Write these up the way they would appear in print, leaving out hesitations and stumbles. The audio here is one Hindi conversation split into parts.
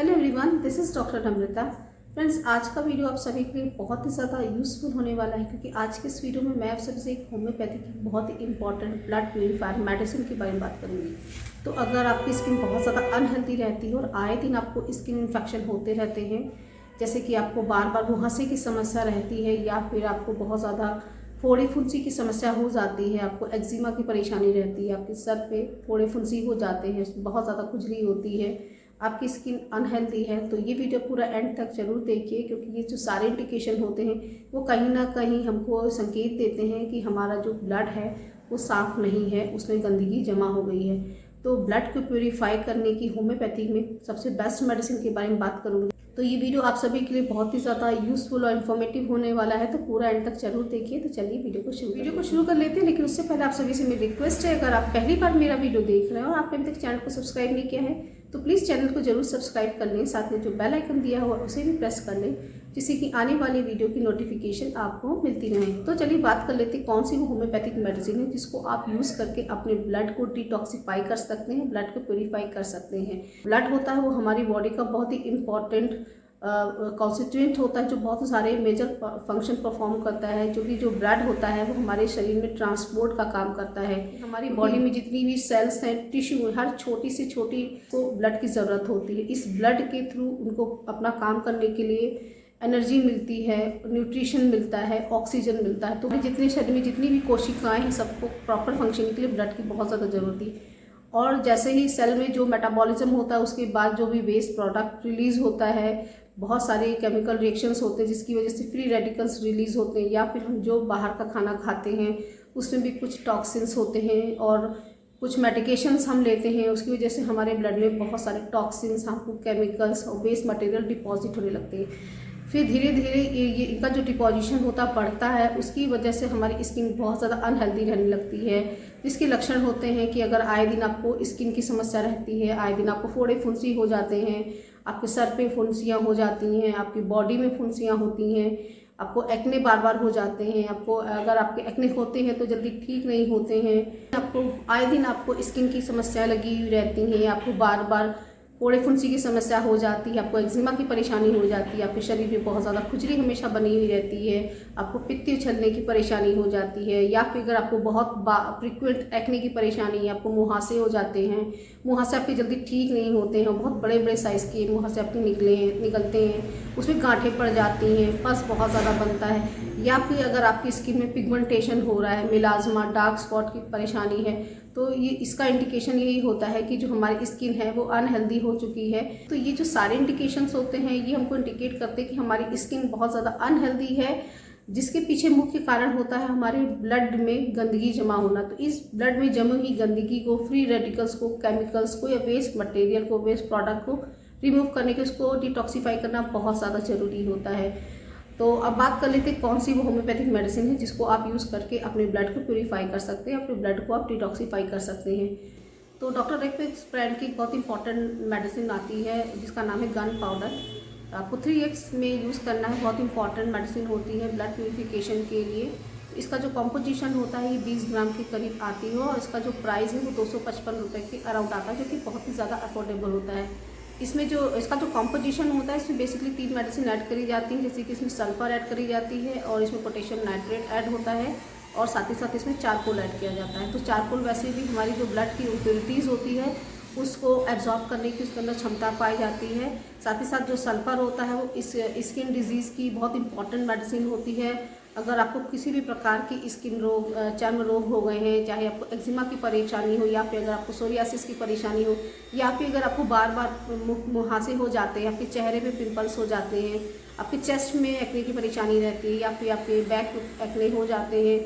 Hello everyone, this is doctor Amrita. Friends, आज का वीडियो आप सभी के लिए बहुत ही ज़्यादा यूज़फुल होने वाला है, क्योंकि आज के इस वीडियो में मैं आप सभी से एक होम्योपैथी की बहुत ही इंपॉर्टेंट ब्लड प्यूरीफायर मेडिसिन के बारे में बात करूँगी। तो अगर आपकी स्किन बहुत ज़्यादा अनहेल्दी रहती है और आए दिन आपको स्किन इन्फेक्शन होते रहते हैं, जैसे कि आपको बार बार मुहासे की समस्या रहती है या फिर आपको बहुत ज़्यादा फोड़ी फुंसी की समस्या हो जाती है, आपको एक्जिमा की परेशानी रहती है, आपके सर पे फोड़े फुंसी हो जाते हैं, बहुत ज़्यादा खुजली होती है, आपकी स्किन अनहेल्दी है, तो ये वीडियो पूरा एंड तक जरूर देखिए, क्योंकि ये जो सारे इंडिकेशन होते हैं वो कहीं ना कहीं हमको संकेत देते हैं कि हमारा जो ब्लड है वो साफ़ नहीं है, उसमें गंदगी जमा हो गई है। तो ब्लड को प्योरीफाई करने की होम्योपैथी में सबसे बेस्ट मेडिसिन के बारे में बात करूँगी। तो ये वीडियो आप सभी के लिए बहुत ही ज़्यादा यूज़फुल और इन्फॉर्मेटिव होने वाला है, तो पूरा एंड तक जरूर देखिए। तो चलिए वीडियो को शुरू कर लेते हैं। लेकिन उससे पहले आप सभी से मेरी रिक्वेस्ट है, अगर आप पहली बार मेरा वीडियो देख रहे हो और आपने अभी तक चैनल को सब्सक्राइब नहीं किया है तो प्लीज़ चैनल को जरूर सब्सक्राइब कर लें, साथ में जो बेल आइकन दिया हुआ उसे भी प्रेस कर लें, जिससे कि आने वाली वीडियो की नोटिफिकेशन आपको मिलती रहे। तो चलिए बात कर लेते हैं कौन सी वो होम्योपैथिक मेडिसिन है जिसको आप यूज़ करके अपने ब्लड को डिटॉक्सिफाई कर सकते हैं, ब्लड को प्योरीफाई कर सकते हैं। ब्लड होता है वो हमारी बॉडी का बहुत ही इंपॉर्टेंट कॉन्स्टिट्यूएंट होता है, जो बहुत सारे मेजर फंक्शन परफॉर्म करता है। जो कि जो ब्लड होता है वो हमारे शरीर में ट्रांसपोर्ट का काम करता है। हमारी बॉडी में जितनी भी सेल्स हैं, टिश्यू, हर छोटी से छोटी को ब्लड की ज़रूरत होती है। इस ब्लड के थ्रू उनको अपना काम करने के लिए एनर्जी मिलती है, न्यूट्रिशन मिलता है, ऑक्सीजन मिलता है। तो जितने शरीर में जितनी भी कोशिकाएं हैं, सबको प्रॉपर फंक्शनिंग के लिए ब्लड की बहुत ज़्यादा ज़रूरत है। और जैसे ही सेल में जो मेटाबॉलिज्म होता है, उसके बाद जो भी वेस्ट प्रोडक्ट रिलीज़ होता है, बहुत सारे केमिकल रिएक्शंस होते हैं जिसकी वजह से फ्री रेडिकल्स रिलीज़ होते हैं, या फिर हम जो बाहर का खाना खाते हैं उसमें भी कुछ टॉक्सिन्स होते हैं, और कुछ मेडिकेशंस हम लेते हैं, उसकी वजह से हमारे ब्लड में बहुत सारे टॉक्सिन्स, हमको केमिकल्स और वेस्ट मटेरियल डिपॉजिट होने लगते हैं। फिर धीरे धीरे ये इनका जो डिपोजिशन होता बढ़ता है, उसकी वजह से हमारी स्किन बहुत ज़्यादा अनहेल्दी रहने लगती है। जिसके लक्षण होते हैं कि अगर आए दिन आपको स्किन की समस्या रहती है, आए दिन आपको फोड़े फुंसी हो जाते हैं, आपके सर पे फुंसियाँ हो जाती हैं, आपकी बॉडी में फुंसियाँ होती हैं, आपको एक्ने बार बार हो जाते हैं, आपको अगर आपके एक्ने होते हैं तो जल्दी ठीक नहीं होते हैं, आपको आए दिन आपको स्किन की समस्या लगी हुई रहती हैं, आपको बार बार फोड़े फुंसी की समस्या हो जाती है, आपको एक्जिमा की परेशानी हो जाती है, आपके शरीर में बहुत ज़्यादा खुजली हमेशा बनी हुई रहती है, आपको पित्त उछलने की परेशानी हो जाती है, या फिर अगर आपको बहुत फ्रिक्वेंट एक्ने की परेशानी है, आपको मुहासे हो जाते हैं, मुहासे आपके जल्दी ठीक नहीं होते हैं, बहुत बड़े बड़े साइज़ के मुहासे आपके निकलते हैं, उसमें गांठें पड़ जाती हैं, पस बहुत ज़्यादा बनता है, या फिर अगर आपकी स्किन में पिगमेंटेशन हो रहा है, मिलाजमा, डार्क स्पॉट की परेशानी है, तो ये इसका इंडिकेशन यही होता है कि जो हमारी स्किन है वो अनहेल्दी हो चुकी है। तो ये जो सारे इंडिकेशंस होते हैं ये हमको इंडिकेट करते हैं कि हमारी स्किन बहुत ज़्यादा अनहेल्दी है, जिसके पीछे मुख्य कारण होता है हमारे ब्लड में गंदगी जमा होना। तो इस ब्लड में जमी हुई गंदगी को, फ्री रेडिकल्स को, केमिकल्स को या वेस्ट मटेरियल को, वेस्ट प्रोडक्ट को रिमूव करने के, उसको डिटॉक्सिफाई करना बहुत ज़्यादा ज़रूरी होता है। तो अब बात कर लेते हैं कौन सी वो होम्योपैथिक मेडिसिन है जिसको आप यूज़ करके अपने ब्लड को प्योरीफाई कर सकते हैं, अपने ब्लड को आप डिटॉक्सिफाई कर सकते हैं। तो डॉक्टर रेक्स ब्रांड की बहुत इंपॉर्टेंट मेडिसिन आती है जिसका नाम है गन पाउडर। आपको 3x में यूज़ करना है, बहुत इंपॉर्टेंट मेडिसिन होती है ब्लड प्योरीफिकेशन के लिए। इसका जो कॉम्पोजिशन होता है ये 20 ग्राम के करीब आती है, और इसका जो प्राइस है वो 255 रुपये के अराउंड आता है, जो कि बहुत ही ज़्यादा अफोर्डेबल होता है। इसमें जो इसका जो कॉम्पोजिशन होता है, इसमें बेसिकली 3 मेडिसिन ऐड करी जाती हैं, जैसे कि इसमें सल्फर ऐड करी जाती है, और इसमें पोटेशियम नाइट्रेट ऐड होता है, और साथ ही साथ इसमें चारकोल ऐड किया जाता है। तो चारकोल वैसे भी हमारी जो ब्लड की इम्प्योरिटीज़ होती है उसको एब्जॉर्ब करने की उसके अंदर क्षमता पाई जाती है। साथ ही साथ जो सल्फर होता है वो इस स्किन डिजीज़ की बहुत इंपॉर्टेंट मेडिसिन होती है। अगर आपको किसी भी प्रकार की स्किन रोग, चर्म रोग हो गए हैं, चाहे आपको एक्जिमा की परेशानी हो, या फिर अगर आपको सोरियासिस की परेशानी हो, या फिर अगर आपको बार बार मुहासे हो जाते हैं, आपके चेहरे पे पिंपल्स हो जाते हैं, आपके चेस्ट में एक्ने की परेशानी रहती है, या फिर आपके बैक एक्ने हो जाते हैं,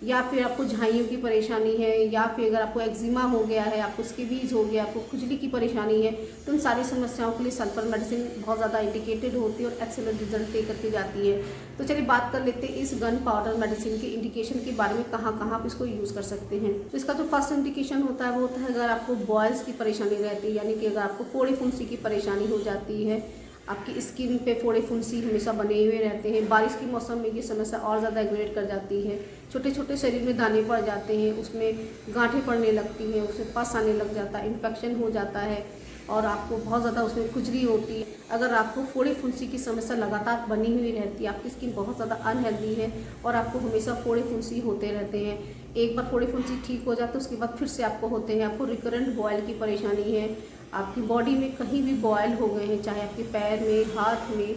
या फिर आपको झाइयों की परेशानी है, या फिर अगर आपको एक्जिमा हो गया है, आपको स्कैबीज हो गया, आपको खुजली की परेशानी है, तो उन सारी समस्याओं के लिए सल्फर मेडिसिन बहुत ज़्यादा इंडिकेटेड होती है और एक्सेलेंट रिजल्ट दे करके जाती है। तो चलिए बात कर लेते हैं इस गन पाउडर मेडिसिन के इंडिकेशन के बारे में, कहाँ कहाँ आप इसको यूज़ कर सकते हैं। तो इसका जो फर्स्ट इंडिकेशन होता है वो होता है अगर आपको बॉयल्स की परेशानी रहती है, यानी कि अगर आपको फोड़ी फुंसी की परेशानी हो जाती है, आपकी स्किन पे फोड़े फुंसी हमेशा बने हुए रहते हैं, बारिश के मौसम में ये समस्या और ज़्यादा एग्रेवेट कर जाती है, छोटे छोटे शरीर में दाने पड़ जाते हैं, उसमें गांठें पड़ने लगती हैं, उसमें पस आने लग जाता है, इन्फेक्शन हो जाता है, और आपको बहुत ज़्यादा उसमें खुजली होती है, अगर आपको फोड़े फुंसी की समस्या लगातार बनी हुई रहती है, आपकी स्किन बहुत ज़्यादा अनहेल्दी है और आपको हमेशा फोड़े फुंसी होते रहते हैं, एक बार फोड़े फुंसी ठीक हो जाते तो उसके बाद फिर से आपको होते हैं, आपको रिकरेंट बॉयल की परेशानी है, आपकी बॉडी में कहीं भी बॉयल हो गए हैं, चाहे आपके पैर में, हाथ में,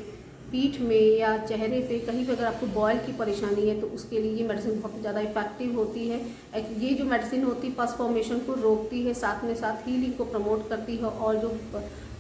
पीठ में या चेहरे पे, कहीं पे अगर आपको बॉयल की परेशानी है तो उसके लिए ये मेडिसिन बहुत ज़्यादा इफेक्टिव होती है। ये जो मेडिसिन होती है पस फॉर्मेशन को रोकती है, साथ में साथ हीलिंग को प्रमोट करती है और जो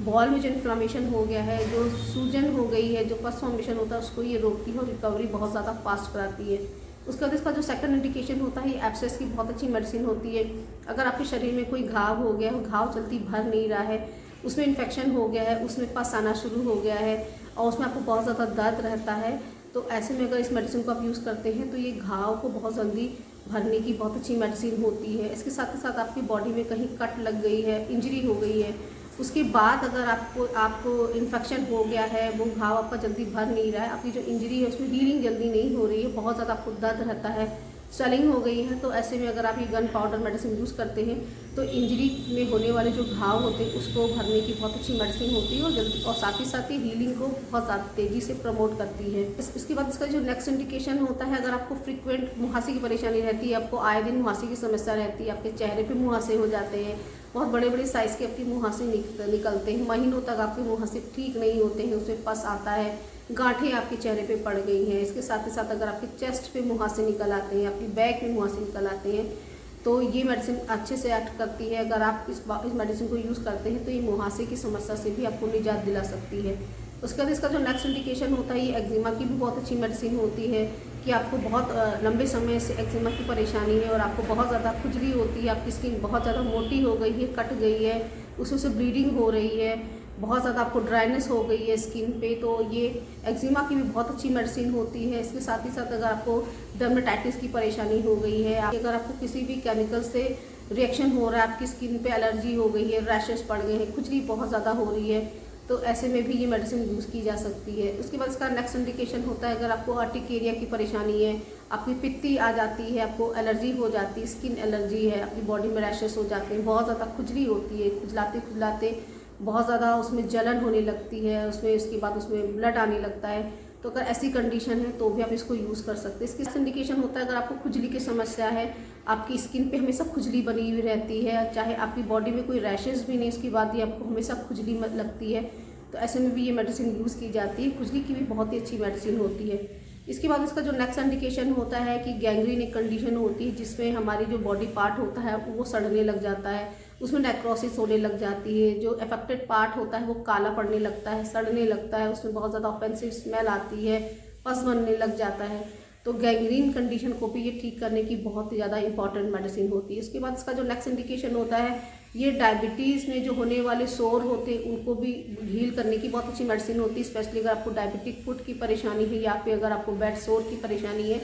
बॉल में जो इन्फ्लामेशन हो गया है, जो सूजन हो गई है, जो पस फॉर्मेशन होता है उसको ये रोकती है और रिकवरी बहुत ज़्यादा फास्ट कराती है। उसके बाद इसका जो सेकंड इंडिकेशन होता है, ये एब्सेस की बहुत अच्छी मेडिसिन होती है। अगर आपके शरीर में कोई घाव हो गया है, घाव जल्दी भर नहीं रहा है, उसमें इन्फेक्शन हो गया है, उसमें पस आना शुरू हो गया है और उसमें आपको बहुत ज़्यादा दर्द रहता है, तो ऐसे में अगर इस मेडिसिन को आप यूज़ करते हैं तो ये घाव को बहुत जल्दी भरने की बहुत अच्छी मेडिसिन होती है। इसके साथ ही साथ आपकी बॉडी में कहीं कट लग गई है, इंजरी हो गई है, उसके बाद अगर आपको इन्फेक्शन हो गया है, वो घाव आपका जल्दी भर नहीं रहा है, आपकी जो इंजरी है उसमें हीलिंग जल्दी नहीं हो रही है, बहुत ज़्यादा आपको दर्द रहता है, स्वेलिंग हो गई है, तो ऐसे में अगर आप ये गन पाउडर मेडिसिन यूज़ करते हैं तो इंजरी में होने वाले जो घाव होते हैं उसको भरने की बहुत अच्छी मेडिसिन होती है और जल्दी और साथ ही हीलिंग को बहुत ज़्यादा तेज़ी से प्रमोट करती है। इसके बाद इसका जो नेक्स्ट इंडिकेशन होता है, अगर आपको फ्रीक्वेंट मुहासे की परेशानी रहती है, आपको आए दिन मुहासे की समस्या रहती है, आपके चेहरे पर मुहासे हो जाते हैं, बहुत बड़े बड़े साइज़ के आपके मुहासे निकलते हैं, महीनों तक आपके मुहासे ठीक नहीं होते हैं, उसमें पस आता है, गांठें आपके चेहरे पे पड़ गई हैं। इसके साथ ही साथ अगर आपके चेस्ट पे मुहासे निकल आते हैं, आपकी बैक में मुहासे निकल आते हैं, तो ये मेडिसिन अच्छे से एक्ट करती है। अगर आप इस मेडिसिन को यूज़ करते हैं तो ये मुहासे की समस्या से भी आपको निजात दिला सकती है। उसके बाद इसका जो नेक्स्ट इंडिकेशन होता है, ये एक्जिमा की भी बहुत अच्छी मेडिसिन होती है कि आपको बहुत लंबे समय से एक्जिमा की परेशानी है और आपको बहुत ज़्यादा खुजली होती है, आपकी स्किन बहुत ज़्यादा मोटी हो गई है, कट गई है, उसमें से ब्लीडिंग हो रही है, बहुत ज़्यादा आपको ड्राइनेस हो गई है स्किन पे, तो ये एक्जिमा की भी बहुत अच्छी मेडिसिन होती है। इसके साथ ही साथ अगर आपको डर्मेटाइटिस की परेशानी हो गई है, अगर आपको किसी भी केमिकल से रिएक्शन हो रहा है, आपकी स्किन पे एलर्जी हो गई है, रैशेस पड़ गए हैं, खुजली बहुत ज़्यादा हो रही है, तो ऐसे में भी ये मेडिसिन यूज़ की जा सकती है। उसके बाद इसका नेक्स्ट इंडिकेशन होता है, अगर आपको अर्टिकेरिया की परेशानी है, आपकी पित्ती आ जाती है, आपको एलर्जी हो जाती है, स्किन एलर्जी है, आपकी बॉडी में रैशेस हो जाते हैं, बहुत ज़्यादा खुजली होती है, खुजलाते खुजलाते बहुत ज़्यादा उसमें जलन होने लगती है, उसमें उसके बाद उसमें ब्लड आने लगता है, तो अगर ऐसी कंडीशन है तो भी आप इसको यूज़ कर सकते हैं। इसकी इंडिकेशन होता है, अगर आपको खुजली की समस्या है, आपकी स्किन पे हमेशा खुजली बनी हुई रहती है, चाहे आपकी बॉडी में कोई रैशेस भी नहीं, उसके बाद भी आपको हमेशा खुजली लगती है, तो ऐसे में भी ये मेडिसिन यूज़ की जाती है। खुजली की भी बहुत ही अच्छी मेडिसिन होती है। इसके बाद इसका जो नेक्स्ट इंडिकेशन होता है कि गैंग्रीन एक कंडीशन होती है जिसमें हमारी जो बॉडी पार्ट होता है वो सड़ने लग जाता है, उसमें नेक्रोसिस होने लग जाती है, जो अफेक्टेड पार्ट होता है वो काला पड़ने लगता है, सड़ने लगता है, उसमें बहुत ज़्यादा ऑफेंसिव स्मेल आती है, पस बनने लग जाता है, तो गैंग्रीन कंडीशन को भी ये ठीक करने की बहुत ही ज़्यादा इंपॉर्टेंट मेडिसिन होती है। इसके बाद इसका जो नेक्स्ट इंडिकेशन होता है, ये डायबिटीज़ में जो होने वाले सोर होते हैं उनको भी हील करने की बहुत अच्छी मेडिसिन होती है, स्पेशली अगर आपको डायबिटिक फुट की परेशानी है या फिर अगर आपको बेड सोर की परेशानी है,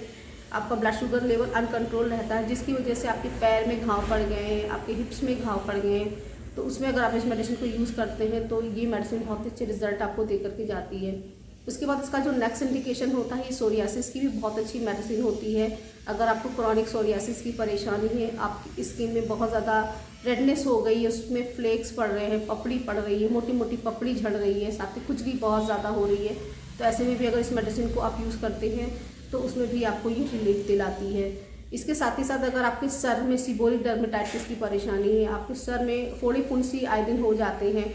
आपका ब्लड शुगर लेवल अनकंट्रोल रहता है जिसकी वजह से आपके पैर में घाव पड़ गए हैं, आपके हिप्स में घाव पड़ गए हैं, तो उसमें अगर आप इस मेडिसिन को यूज़ करते हैं तो ये मेडिसिन बहुत अच्छे रिजल्ट आपको दे करके जाती है। उसके बाद इसका जो नेक्स्ट इंडिकेशन होता है, ये सोरियासिस की भी बहुत अच्छी मेडिसिन होती है। अगर आपको क्रॉनिक सोरियासिस की परेशानी है, आपकी स्किन में बहुत ज़्यादा रेडनेस हो गई है, उसमें फ्लेक्स पड़ रहे हैं, पपड़ी पड़ रही है, मोटी मोटी पपड़ी झड़ रही है, साथ ही खुजली बहुत ज़्यादा हो रही है, तो ऐसे में भी अगर इस मेडिसिन को आप यूज़ करते हैं तो उसमें भी आपको ये रिलीफ दिलाती है। इसके साथ ही साथ अगर आपके सर में सीबोरिक डर्मेटाइटिस की परेशानी है, आपके सर में फोड़ी फुंसी आए दिन हो जाते हैं,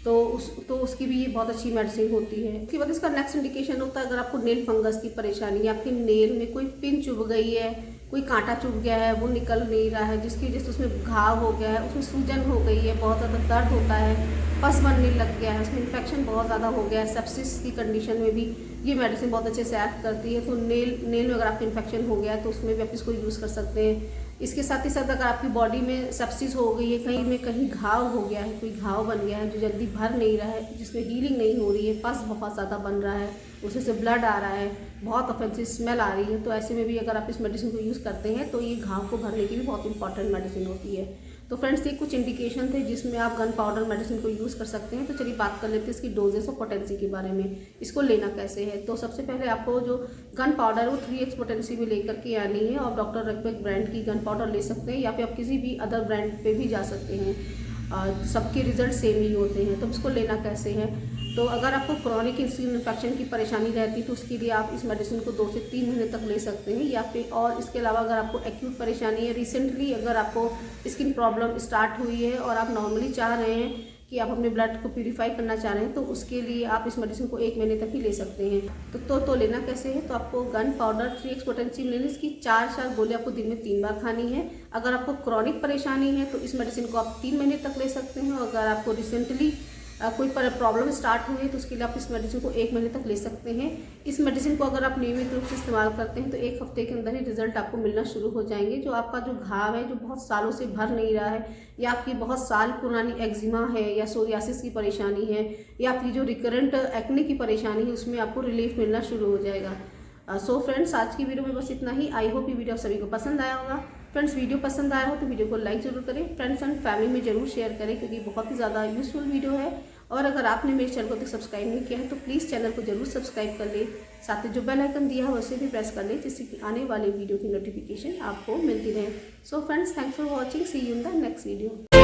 तो उसकी भी ये बहुत अच्छी मेडिसिन होती है। इसके बाद इसका नेक्स्ट इंडिकेशन होता है, अगर आपको नेल फंगस की परेशानी है, आपके नेल में कोई पिन चुभ गई है, कोई कांटा चुभ गया है, वो निकल नहीं रहा है, जिसकी वजह से उसमें घाव हो गया है, उसमें सूजन हो गई है, बहुत ज़्यादा दर्द होता है, पस बनने लग गया है, उसमें इन्फेक्शन बहुत ज़्यादा हो गया है, सेप्सिस की कंडीशन में भी ये मेडिसिन बहुत अच्छे से एक्ट करती है। तो नेल में अगर आपका इन्फेक्शन हो गया है तो उसमें भी आप इसको यूज़ कर सकते हैं। इसके साथ ही साथ अगर आपकी बॉडी में सेप्सिस हो गई है, कहीं में कहीं घाव हो गया है, कोई घाव बन गया है जो जल्दी भर नहीं रहा है, जिसमें हीलिंग नहीं हो रही है, पस बहुत ज़्यादा बन रहा है, उसमें से ब्लड आ रहा है, बहुत ऑफेंसिव स्मेल आ रही है, तो ऐसे में भी अगर आप इस मेडिसिन को यूज़ करते हैं तो ये घाव को भरने की भी बहुत इंपॉर्टेंट मेडिसिन होती है। तो फ्रेंड्स, ये कुछ इंडिकेशन थे जिसमें आप गन पाउडर मेडिसिन को यूज़ कर सकते हैं। तो चलिए बात कर लेते हैं इसकी डोजेस और पोटेंसी के बारे में, इसको लेना कैसे है। तो सबसे पहले आपको जो गन पाउडर है वो 3x पोटेंसी में लेकर के आनी है, और डॉक्टर रकबेक ब्रांड की गन पाउडर ले सकते हैं या फिर आप किसी भी अदर ब्रांड पे भी जा सकते हैं। सबके रिजल्ट सेम ही होते हैं। तो उसको लेना कैसे है, तो अगर आपको क्रॉनिक स्किन इन्फेक्शन की परेशानी रहती है तो उसके लिए आप इस मेडिसिन को 2 से 3 महीने तक ले सकते हैं, या फिर और इसके अलावा अगर आपको एक्यूट परेशानी है, रिसेंटली अगर आपको स्किन प्रॉब्लम स्टार्ट हुई है और आप नॉर्मली चाह रहे हैं कि आप अपने ब्लड को प्यूरिफाई करना चाह रहे हैं, तो उसके लिए आप इस मेडिसिन को 1 महीने तक ही ले सकते हैं। तो लेना कैसे है, तो आपको गन पाउडर 3x पोटेंशियम लेने, इसकी 4 गोली आपको दिन में 3 बार खानी है। अगर आपको क्रॉनिक परेशानी है तो इस मेडिसिन को आप 3 महीने तक ले सकते हैं। अगर आपको रिसेंटली कोई प्रॉब्लम स्टार्ट हुई है तो उसके लिए आप इस मेडिसिन को 1 महीने तक ले सकते हैं। इस मेडिसिन को अगर आप नियमित रूप से इस्तेमाल करते हैं तो 1 हफ्ते के अंदर ही रिजल्ट आपको मिलना शुरू हो जाएंगे। जो आपका जो घाव है, जो बहुत सालों से भर नहीं रहा है, या आपकी बहुत साल पुरानी एक्जिमा है, या सोरियासिस की परेशानी है, या फिर जो रिकरेंट एक्ने की परेशानी है, उसमें आपको रिलीफ मिलना शुरू हो जाएगा। सो फ्रेंड्स, आज की वीडियो में बस इतना ही। आई होप ये वीडियो आप सभी को पसंद आया होगा। फ्रेंड्स, वीडियो पसंद आया हो तो वीडियो को लाइक जरूर करें, फ्रेंड्स एंड फैमिली में जरूर शेयर करें, क्योंकि बहुत ही ज़्यादा यूजफुल वीडियो है। और अगर आपने मेरे चैनल को तक सब्सक्राइब नहीं किया है तो प्लीज़ चैनल को जरूर सब्सक्राइब कर ले, साथ ही जो बेल आइकन दिया है उसे भी प्रेस कर ले, जिससे कि आने वाले वीडियो की नोटिफिकेशन आपको मिलती रहे। So friends, thanks for watching, see you in the next video.